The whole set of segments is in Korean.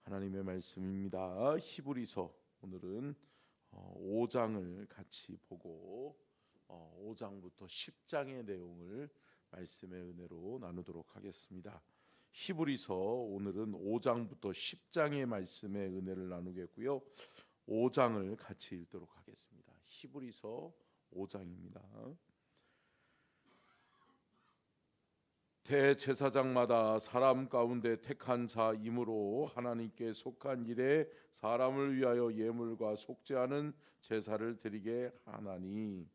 하나님의 말씀입니다. 히브리서 오늘은 5장을 같이 보고 5장부터 10장의 내용을 말씀의 은혜로 나누도록 하겠습니다. 히브리서 오늘은 5장부터 10장의 말씀의 은혜를 나누겠고요. 5장을 같이 읽도록 하겠습니다. 히브리서 5장입니다. 대제사장마다 사람 가운데 택한 자이므로 하나님께 속한 일에 사람을 위하여 예물과 속죄하는 제사를 드리게 하나니,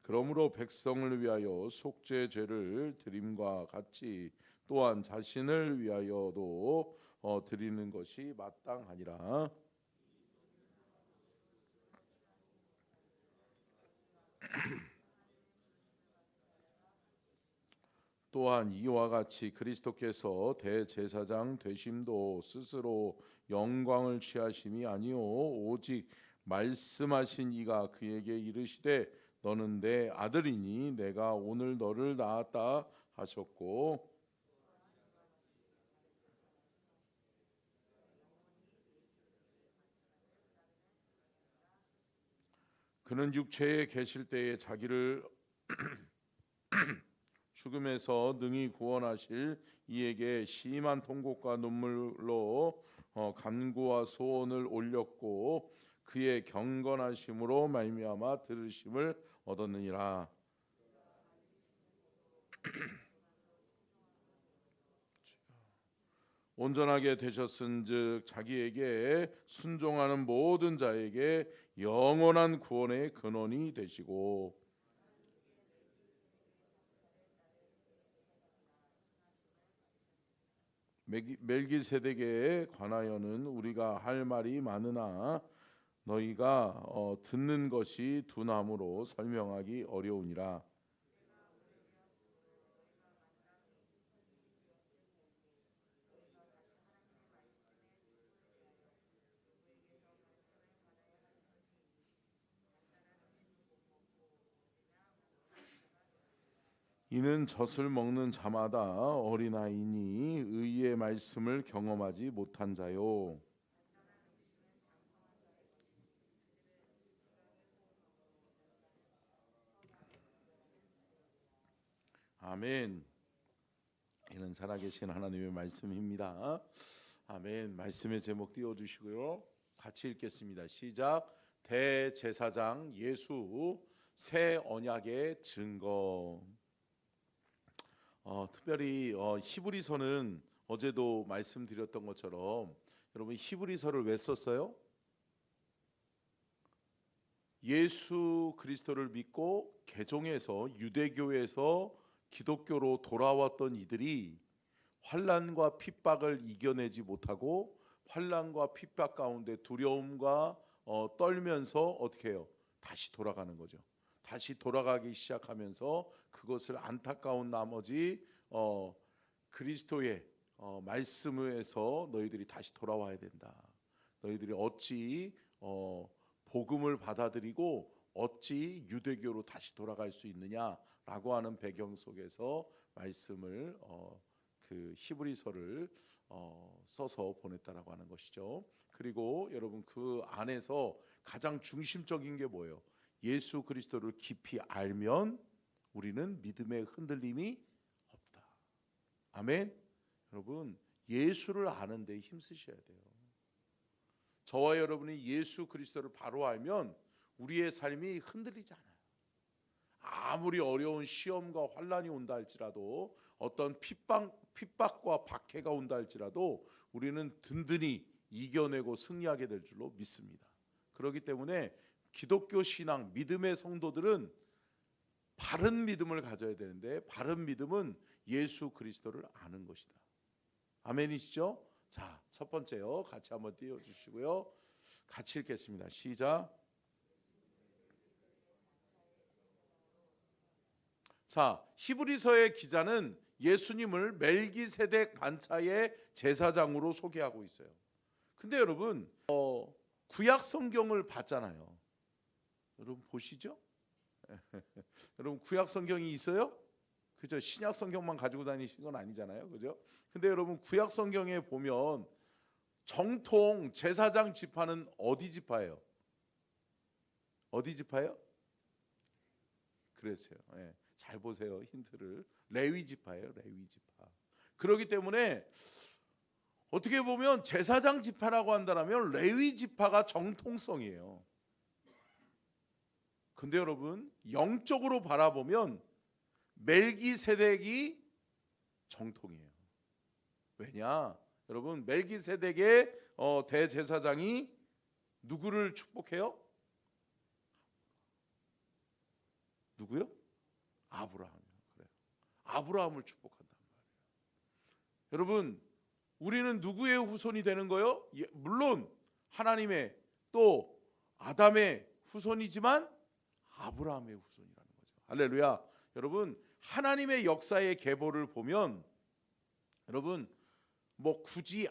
그러므로 백성을 위하여 속죄죄를 드림과 같이 또한 자신을 위하여도 드리는 것이 마땅하니라. 또한 이와 같이 그리스도께서 대제사장 되심도 스스로 영광을 취하심이 아니요 오직 말씀하신 이가 그에게 이르시되 너는 내 아들이니 내가 오늘 너를 낳았다 하셨고, 그는 육체에 계실 때에 자기를 죽음에서 능히 구원하실 이에게 심한 통곡과 눈물로 간구와 소원을 올렸고 그의 경건하심으로 말미암아 들으심을 얻었느니라. 온전하게 되셨은즉 자기에게 순종하는 모든 자에게 영원한 구원의 근원이 되시고, 멜기세덱에 관하여는 우리가 할 말이 많으나 너희가 듣는 것이 둔함으로 설명하기 어려우니라. 이는 젖을 먹는 자마다 어린아이니 의의 말씀을 경험하지 못한 자요. 아멘. 이는 살아계신 하나님의 말씀입니다. 아멘. 말씀의 제목 띄워주시고요. 같이 읽겠습니다. 시작. 대제사장 예수 새 언약의 증거. 특별히 히브리서는 어제도 말씀드렸던 것처럼 여러분 히브리서를 왜 썼어요? 예수 그리스도를 믿고 개종해서 유대교에서 기독교로 돌아왔던 이들이 환난과 핍박을 이겨내지 못하고 환난과 핍박 가운데 두려움과 떨면서 어떻게 해요? 다시 돌아가는 거죠. 다시 돌아가기 시작하면서 그것을 안타까운 나머지 그리스도의 말씀에서 너희들이 다시 돌아와야 된다. 너희들이 어찌 복음을 받아들이고 어찌 유대교로 다시 돌아갈 수 있느냐라고 하는 배경 속에서 말씀을 그 히브리서를 써서 보냈다라고 하는 것이죠. 그리고 여러분 그 안에서 가장 중심적인 게 뭐예요? 예수 그리스도를 깊이 알면 우리는 믿음의 흔들림이 없다. 아멘. 여러분 예수를 아는 데 힘쓰셔야 돼요. 저와 여러분이 예수 그리스도를 바로 알면 우리의 삶이 흔들리지 않아요. 아무리 어려운 시험과 환난이 온다 할지라도 어떤 핍박과 박해가 온다 할지라도 우리는 든든히 이겨내고 승리하게 될 줄로 믿습니다. 그렇기 때문에 기독교 신앙 믿음의 성도들은 바른 믿음을 가져야 되는데 바른 믿음은 예수 그리스도를 아는 것이다. 아멘이시죠? 자, 첫 번째요. 같이 한번 띄워주시고요. 같이 읽겠습니다. 시작. 자, 히브리서의 기자는 예수님을 멜기세덱 반차의 제사장으로 소개하고 있어요. 근데 여러분 구약 성경을 봤잖아요. 여러분 보시죠? 여러분 구약 성경이 있어요? 그죠? 신약 성경만 가지고 다니신 건 아니잖아요, 그죠? 근데 여러분 구약 성경에 보면 정통 제사장 지파는 어디 지파예요? 어디 지파예요? 그랬어요. 예, 잘 보세요, 힌트를. 레위 지파예요, 레위 지파. 그렇기 때문에 어떻게 보면 제사장 지파라고 한다면 레위 지파가 정통성이에요. 근데 여러분 영적으로 바라보면 멜기세덱이 정통이에요. 왜냐? 여러분 멜기세덱의 대제사장이 누구를 축복해요? 누구요? 아브라함이요. 그래요. 아브라함을 축복한단 말이에요. 여러분 우리는 누구의 후손이 되는 거요? 물론 하나님의 또 아담의 후손이지만 아브라함의 후손이라는 거죠. 할렐루야. 여러분 하나님의 역사의 계보를 보면 여러분 뭐 굳이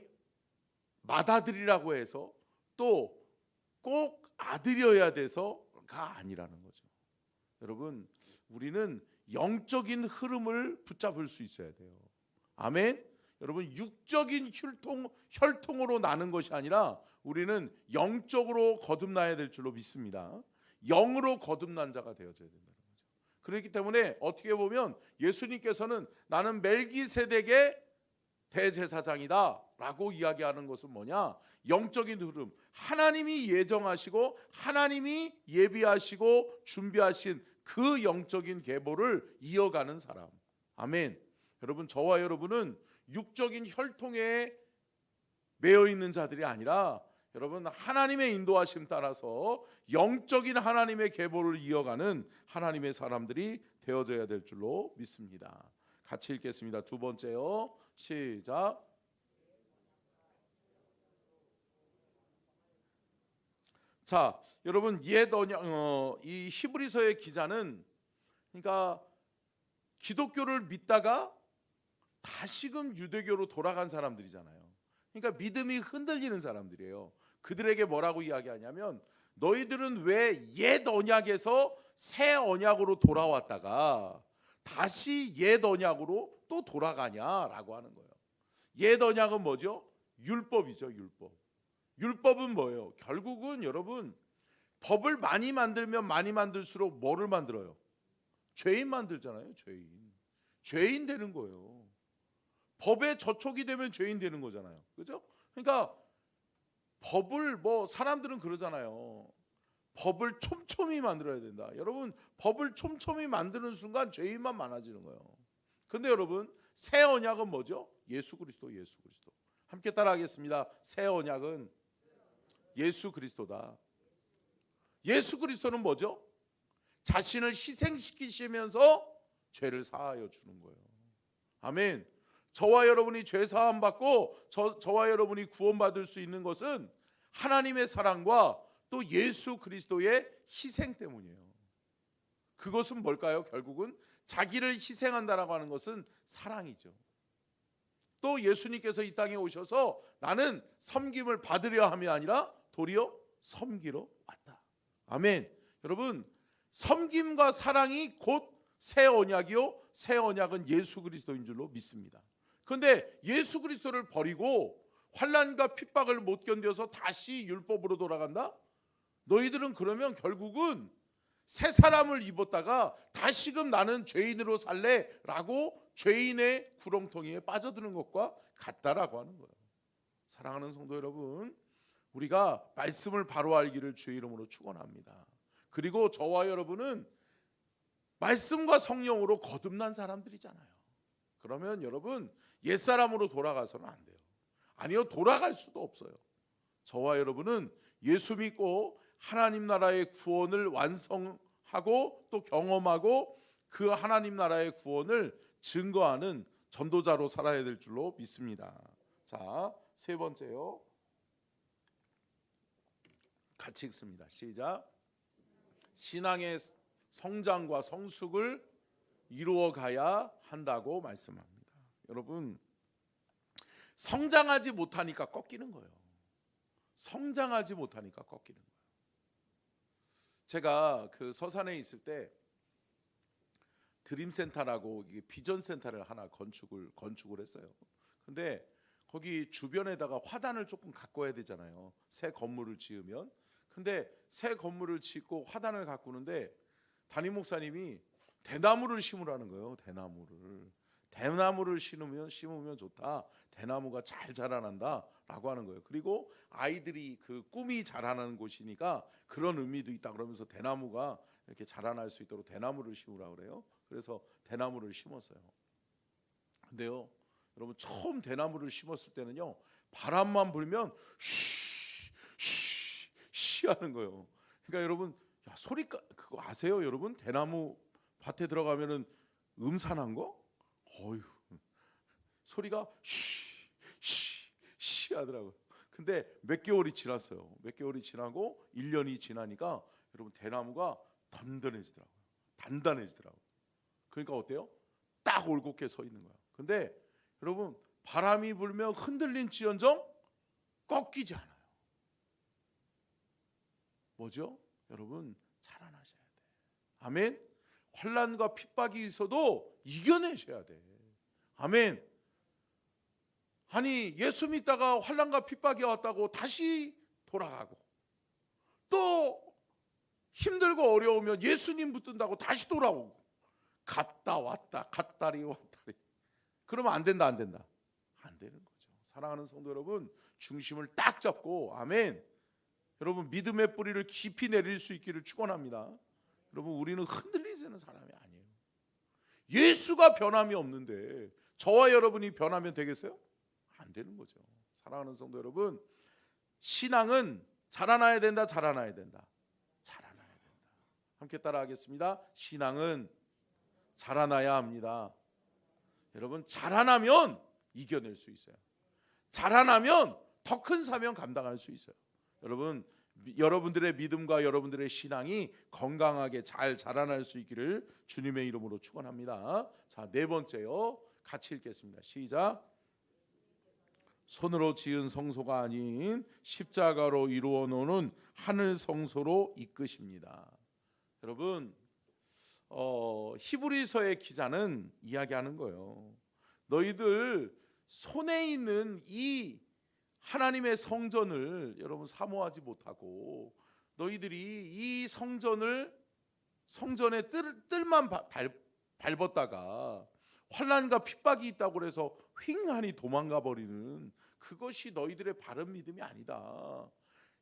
맏아들이라고 해서 또 꼭 아들이어야 돼서가 아니라는 거죠. 여러분 우리는 영적인 흐름을 붙잡을 수 있어야 돼요. 아멘. 여러분 육적인 혈통으로 나는 것이 아니라 우리는 영적으로 거듭나야 될 줄로 믿습니다. 영으로 거듭난 자가 되어져야 된다는 거죠. 그렇기 때문에 어떻게 보면 예수님께서는 나는 멜기세덱의 대제사장이다 라고 이야기하는 것은 뭐냐? 영적인 흐름, 하나님이 예정하시고 하나님이 예비하시고 준비하신 그 영적인 계보를 이어가는 사람. 아멘. 여러분 저와 여러분은 육적인 혈통에 매여 있는 자들이 아니라 여러분 하나님의 인도하심 따라서 영적인 하나님의 계보를 이어가는 하나님의 사람들이 되어져야 될 줄로 믿습니다. 같이 읽겠습니다. 두 번째요. 시작. 자, 여러분 옛 언약 이 히브리서의 기자는 그러니까 기독교를 믿다가 다시금 유대교로 돌아간 사람들이잖아요. 그러니까 믿음이 흔들리는 사람들이에요. 그들에게 뭐라고 이야기하냐면 너희들은 왜 옛 언약에서 새 언약으로 돌아왔다가 다시 옛 언약으로 또 돌아가냐라고 하는 거예요. 옛 언약은 뭐죠? 율법이죠, 율법. 율법은 뭐예요? 결국은 여러분 법을 많이 만들면 많이 만들수록 뭐를 만들어요? 죄인 만들잖아요, 죄인. 죄인 되는 거예요. 법에 저촉이 되면 죄인 되는 거잖아요. 그죠? 그러니까 법을 뭐 사람들은 그러잖아요. 법을 촘촘히 만들어야 된다. 여러분 법을 촘촘히 만드는 순간 죄인만 많아지는 거예요. 근데 여러분 새 언약은 뭐죠? 예수 그리스도, 예수 그리스도. 함께 따라하겠습니다. 새 언약은 예수 그리스도다. 예수 그리스도는 뭐죠? 자신을 희생시키시면서 죄를 사하여 주는 거예요. 아멘. 저와 여러분이 죄 사함 받고 저와 여러분이 구원받을 수 있는 것은 하나님의 사랑과 또 예수 그리스도의 희생 때문이에요. 그것은 뭘까요? 결국은 자기를 희생한다라고 하는 것은 사랑이죠. 또 예수님께서 이 땅에 오셔서 나는 섬김을 받으려 함이 아니라 도리어 섬기러 왔다. 아멘. 여러분 섬김과 사랑이 곧 새 언약이요, 새 언약은 예수 그리스도인 줄로 믿습니다. 그런데 예수 그리스도를 버리고 환난과 핍박을 못 견뎌서 다시 율법으로 돌아간다? 너희들은 그러면 결국은 새 사람을 입었다가 다시금 나는 죄인으로 살래라고 죄인의 구렁텅이에 빠져드는 것과 같다라고 하는 거예요. 사랑하는 성도 여러분, 우리가 말씀을 바로 알기를 주의 이름으로 축원합니다. 그리고 저와 여러분은 말씀과 성령으로 거듭난 사람들이잖아요. 그러면 여러분 옛사람으로 돌아가서는 안 돼요. 아니요, 돌아갈 수도 없어요. 저와 여러분은 예수 믿고 하나님 나라의 구원을 완성하고 또 경험하고 그 하나님 나라의 구원을 증거하는 전도자로 살아야 될 줄로 믿습니다. 자, 세 번째요. 같이 읽습니다. 시작. 신앙의 성장과 성숙을 이루어 가야 한다고 말씀합니다. 여러분 성장하지 못하니까 꺾이는 거예요. 성장하지 못하니까 꺾이는 거예요. 제가 그 서산에 있을 때 드림센터라고 비전 센터를 하나 건축을 했어요. 근데 거기 주변에다가 화단을 조금 가꿔야 되잖아요. 새 건물을 지으면. 근데 새 건물을 짓고 화단을 가꾸는데 담임 목사님이 대나무를 심으라는 거예요. 대나무를 심으면 좋다. 대나무가 잘 자라난다라고 하는 거예요. 그리고 아이들이 그 꿈이 자라나는 곳이니까 그런 의미도 있다 그러면서 대나무가 이렇게 자라날 수 있도록 대나무를 심으라고 그래요. 그래서 대나무를 심었어요. 근데요, 여러분 처음 대나무를 심었을 때는요, 바람만 불면 쉬 하는 거예요. 그러니까 여러분, 소리가 그거 아세요? 여러분, 대나무 밭에 들어가면은 음산한 거? 어휴, 소리가 쉬 하더라고요. 근데 몇 개월이 지났어요. 몇 개월이 지나고 1년이 지나니까 여러분 대나무가 단단해지더라고요. 그러니까 어때요? 딱 올곧게 서 있는 거야. 근데 여러분, 바람이 불면 흔들린지언정 꺾이지 않아요. 뭐죠? 여러분, 자라나셔야 돼. 아멘. 환난과 핍박이 있어도 이겨내셔야 돼. 아멘. 아니, 예수 믿다가 환난과 핍박이 왔다고 다시 돌아가고, 또 힘들고 어려우면 예수님 붙든다고 다시 돌아오고, 갔다 왔다 갔다리 그러면 안 된다. 안 되는 거죠. 사랑하는 성도 여러분, 중심을 딱 잡고, 아멘, 여러분 믿음의 뿌리를 깊이 내릴 수 있기를 축원합니다. 여러분, 우리는 흔들리는 사람이 아니에요. 예수가 변함이 없는데 저와 여러분이 변하면 되겠어요? 안 되는 거죠. 사랑하는 성도 여러분, 신앙은 자라나야 된다. 함께 따라하겠습니다. 신앙은 자라나야 합니다. 여러분, 자라나면 이겨낼 수 있어요. 자라나면 더 큰 사명 감당할 수 있어요. 여러분, 여러분들의 믿음과 여러분들의 신앙이 건강하게 잘 자라날 수 있기를 주님의 이름으로 축원합니다. 자, 네 번째요. 같이 읽겠습니다. 시작. 손으로 지은 성소가 아닌 십자가로 이루어 놓은 하늘 성소로 이끄십니다. 여러분, 히브리서의 기자는 이야기하는 거예요. 너희들 손에 있는 이 하나님의 성전을 여러분 사모하지 못하고, 너희들이 이 성전의 뜰만 밟았다가 환난과 핍박이 있다고 해서 휑하니 도망가 버리는 그것이 너희들의 바른 믿음이 아니다.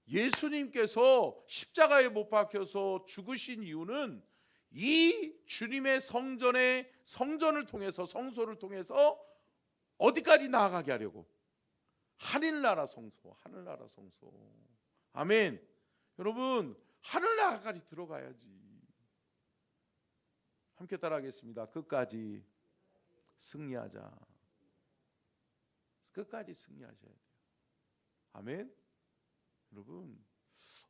예수님께서 십자가에 못 박혀서 죽으신 이유는 이 주님의 성전을 통해서, 성소를 통해서 어디까지 나아가게 하려고? 하늘나라 성소. 아멘. 여러분, 하늘나라까지 들어가야지. 함께 따라하겠습니다. 끝까지 승리하자. 끝까지 승리하셔야 돼요. 아멘. 여러분,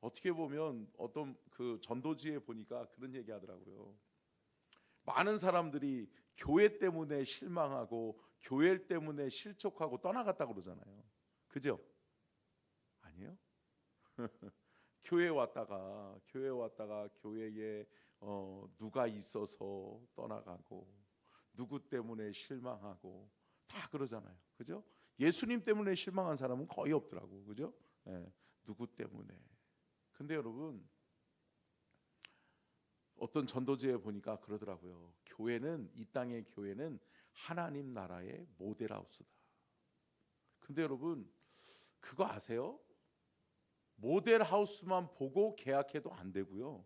어떻게 보면 어떤 그 전도지에 보니까 그런 얘기 하더라고요. 많은 사람들이 교회 때문에 실망하고 교회 때문에 실족하고 떠나갔다고 그러잖아요. 그죠? 아니에요? 교회에 왔다가 교회에 누가 있어서 떠나가고, 누구 때문에 실망하고 다 그러잖아요. 그죠? 예수님 때문에 실망한 사람은 거의 없더라고. 그죠? 누구 때문에. 근데 여러분, 어떤 전도지에 보니까 그러더라고요. 이 땅의 교회는 하나님 나라의 모델하우스다. 근데 여러분, 그거 아세요? 모델하우스만 보고 계약해도 안 되고요.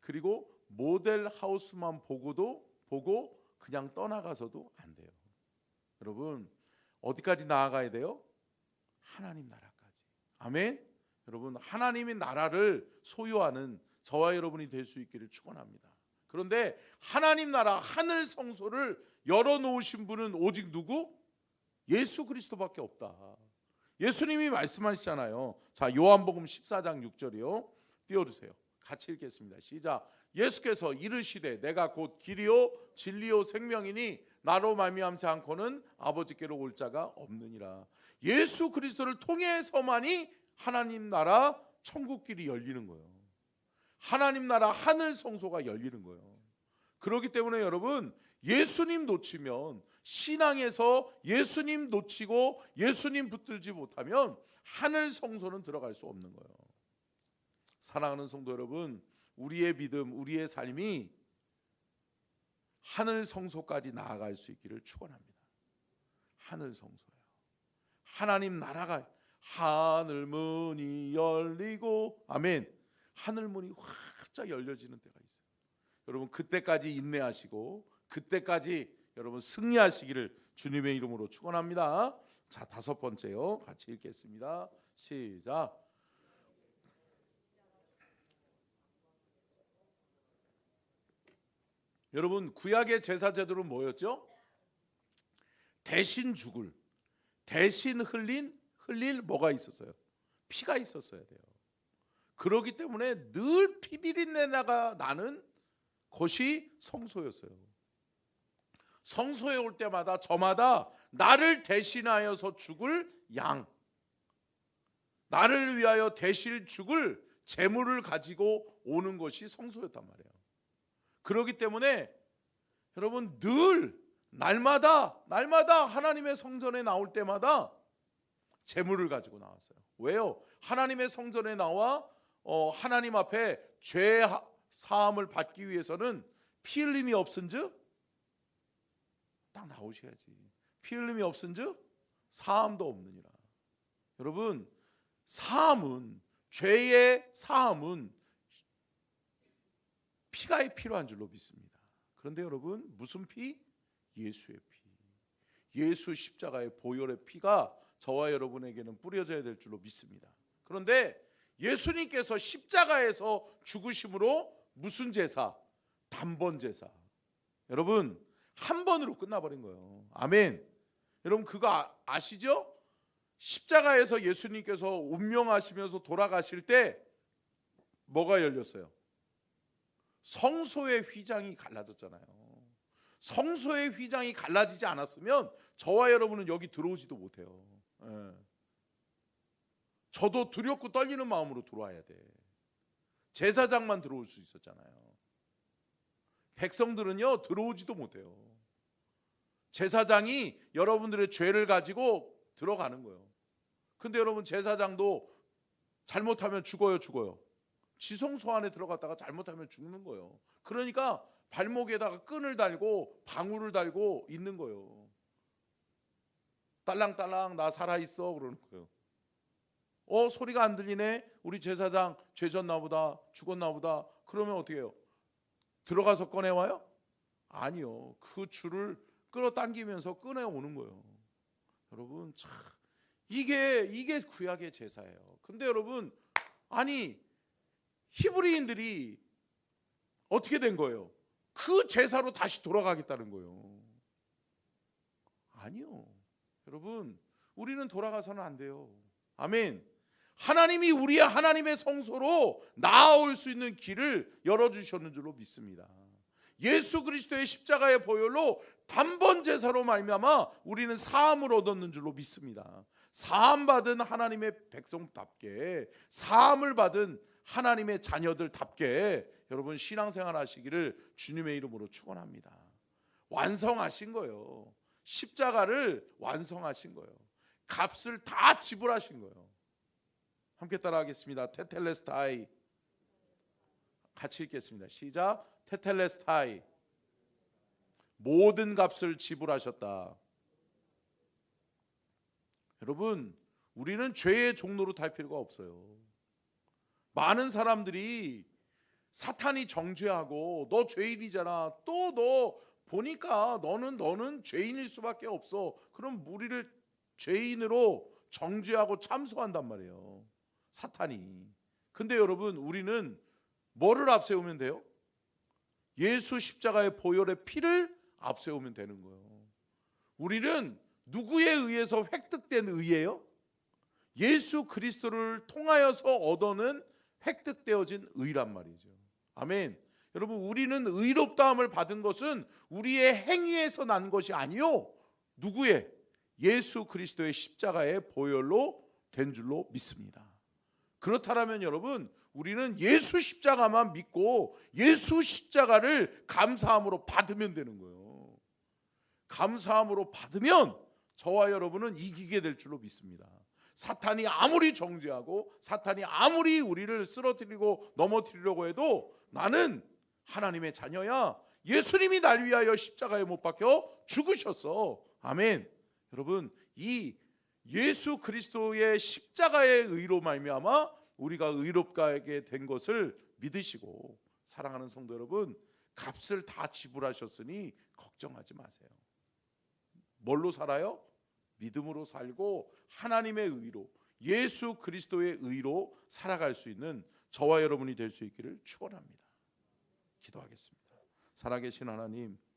그리고 모델하우스만 보고 그냥 떠나가서도 안 돼요. 여러분, 어디까지 나아가야 돼요? 하나님 나라까지. 아멘. 여러분, 하나님의 나라를 소유하는 저와 여러분이 될 수 있기를 축원합니다. 그런데 하나님 나라 하늘 성소를 열어놓으신 분은 오직 누구? 예수 그리스도밖에 없다. 예수님이 말씀하시잖아요. 자, 요한복음 14장 6절이요. 띄워주세요. 같이 읽겠습니다. 시작. 예수께서 이르시되 내가 곧 길이요 진리요 생명이니 나로 말미암지 않고는 아버지께로 올 자가 없느니라. 예수 그리스도를 통해서만이 하나님 나라 천국길이 열리는 거예요. 하나님 나라 하늘 성소가 열리는 거예요. 그렇기 때문에 여러분, 예수님 놓치면, 신앙에서 예수님 놓치고 예수님 붙들지 못하면 하늘 성소는 들어갈 수 없는 거예요. 사랑하는 성도 여러분, 우리의 믿음, 우리의 삶이 하늘 성소까지 나아갈 수 있기를 축원합니다. 하늘 성소예요. 하나님 나라가, 하늘 문이 열리고, 아멘, 하늘 문이 활짝 열려지는 때가 있어요. 여러분, 그때까지 인내하시고 그때까지 여러분 승리하시기를 주님의 이름으로 축원합니다. 자, 다섯 번째요. 같이 읽겠습니다. 시작. 여러분, 구약의 제사 제도는 뭐였죠? 대신 죽을, 대신 흘릴 뭐가 있었어요? 피가 있었어야 돼요. 그렇기 때문에 늘 피비린내가 나는 곳이 성소였어요. 성소에 올 때마다 저마다 나를 대신하여서 죽을 양, 나를 위하여 대신 죽을 제물을 가지고 오는 것이 성소였단 말이에요. 그렇기 때문에 여러분, 늘 날마다 하나님의 성전에 나올 때마다 제물을 가지고 나왔어요. 왜요? 하나님의 성전에 나와 하나님 앞에 죄 사함을 받기 위해서는 피 흘림이 없은즉 딱 나오셔야지. 피 흘림이 없은즉 사함도 없느니라. 여러분, 사함은, 죄의 사함은 피가 필요한 줄로 믿습니다. 그런데 여러분, 무슨 피? 예수의 피. 예수 십자가의 보혈의 피가 저와 여러분에게는 뿌려져야 될 줄로 믿습니다. 그런데 예수님께서 십자가에서 죽으심으로 무슨 제사? 단번 제사. 여러분, 한 번으로 끝나버린 거예요. 아멘. 여러분, 그거 아시죠? 십자가에서 예수님께서 운명하시면서 돌아가실 때 뭐가 열렸어요? 성소의 휘장이 갈라졌잖아요. 성소의 휘장이 갈라지지 않았으면 저와 여러분은 여기 들어오지도 못해요. 저도 두렵고 떨리는 마음으로 들어와야 돼. 제사장만 들어올 수 있었잖아요. 백성들은요, 들어오지도 못해요. 제사장이 여러분들의 죄를 가지고 들어가는 거예요. 근데 여러분, 제사장도 잘못하면 죽어요. 지성소 안에 들어갔다가 잘못하면 죽는 거예요. 그러니까 발목에다가 끈을 달고 방울을 달고 있는 거예요. 딸랑딸랑 나 살아있어 그러는 거예요. 소리가 안 들리네. 우리 제사장 죄졌나 보다, 죽었나 보다. 그러면 어떻게 해요? 들어가서 꺼내와요? 아니요. 그 줄을 끌어당기면서 꺼내오는 거예요. 여러분, 참 이게 구약의 제사예요. 근데 여러분, 아니 히브리인들이 어떻게 된 거예요? 그 제사로 다시 돌아가겠다는 거예요. 아니요. 여러분, 우리는 돌아가서는 안 돼요. 아멘. 하나님이 우리의 하나님의 성소로 나아올 수 있는 길을 열어주셨는 줄로 믿습니다. 예수 그리스도의 십자가의 보혈로 단번 제사로 말미암아 우리는 사함을 얻었는 줄로 믿습니다. 사함 받은 하나님의 백성답게, 사함을 받은 하나님의 자녀들답게 여러분 신앙생활 하시기를 주님의 이름으로 축원합니다. 완성하신 거예요. 십자가를 완성하신 거예요. 값을 다 지불하신 거예요. 함께 따라하겠습니다. 테텔레스타이. 같이 읽겠습니다. 시작. 테텔레스타이. 모든 값을 지불하셨다. 여러분, 우리는 죄의 종로로 탈 필요가 없어요. 많은 사람들이 사탄이 정죄하고 너 죄인이잖아, 또 너 보니까 너는 죄인일 수밖에 없어. 그럼 우리를 죄인으로 정죄하고 참소한단 말이에요, 사탄이. 근데 여러분, 우리는 뭐를 앞세우면 돼요? 예수 십자가의 보혈의 피를 앞세우면 되는 거예요. 우리는 누구에 의해서 획득된 의예요? 예수 그리스도를 통하여서 얻어는 획득되어진 의란 말이죠. 아멘. 여러분, 우리는 의롭다함을 받은 것은 우리의 행위에서 난 것이 아니요, 누구의? 예수 그리스도의 십자가의 보혈로 된 줄로 믿습니다. 그렇다면 여러분, 우리는 예수 십자가만 믿고 예수 십자가를 감사함으로 받으면 되는 거예요. 감사함으로 받으면 저와 여러분은 이기게 될 줄로 믿습니다. 사탄이 아무리 정죄하고 사탄이 아무리 우리를 쓰러뜨리고 넘어뜨리려고 해도 나는 하나님의 자녀야. 예수님이 날 위하여 십자가에 못 박혀 죽으셨어. 아멘. 여러분, 이 예수 그리스도의 십자가의 의로 말미암아 우리가 의롭게 된 것을 믿으시고, 사랑하는 성도 여러분, 값을 다 지불하셨으니 걱정하지 마세요. 뭘로 살아요? 믿음으로 살고 하나님의 의로, 예수 그리스도의 의로 살아갈 수 있는 저와 여러분이 될 수 있기를 축원합니다. 기도하겠습니다. 살아계신 하나님,